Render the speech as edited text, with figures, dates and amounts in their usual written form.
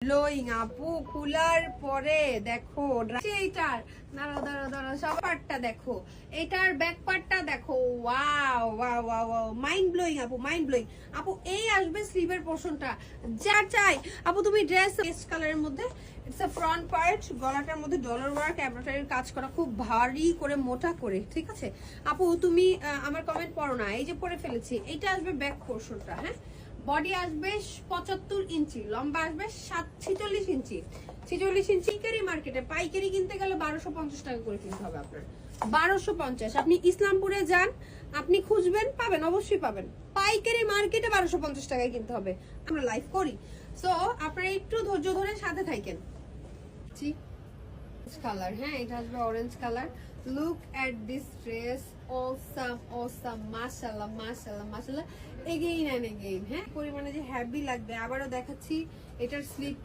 Blowing আপু, খোলার পরে দেখো এইটার দাঁড়াও সব পার্টটা দেখো, এটার ব্যাক পার্টটা দেখো, wow wow wow wow, mind blowing আপু, মাইন্ড ব্লোয়িং আপু। এই আসবে স্লিভের পোর্শনটা, যা চাই আপু তুমি ড্রেস পেস্ট কালারের মধ্যে, ইটস আ ফ্রন্ট পার্ট, গলাটার মধ্যে ডলার ওয়ার্ক এমব্রয়ডারির কাজ করা, খুব ভারী করে মোটা করে, ঠিক আছে আপু। তুমি আমার কমেন্ট পড়ো না, এই যে পরে ফেলেছি। এটা আসবে ব্যাক পোর্শনটা, হ্যাঁ, বডি আসবে 75 ইঞ্চি, লম্বা আসবে 46 ইঞ্চি, 46 ইঞ্চি। পাইকারি মার্কেটে পাইকারি কিনতে গেলে 1250 টাকা করে কিনতে হবে আপনার, 1250। আপনি ইসলামপুরে যান, আপনি খুঁজবেন, পাবেন, অবশ্যই পাবেন। পাইকারি মার্কেটে 1250 টাকায় কিনতে হবে। আমরা লাইভ করি, সো আপনারা একটু ধৈর্য ধরে সাথে থাকেন। কালার, হ্যাঁ, এটা আসবে orange colour. Look at this dress, awesome awesome, মাশাআল্লাহ মাশাআল্লাহ মাশাআল্লাহ, এগেইন এন্ড এগেইন, হ্যাঁ, পরিমাণে যে হেভি লাগবে। আবারও দেখাচ্ছি, এটার স্লিপ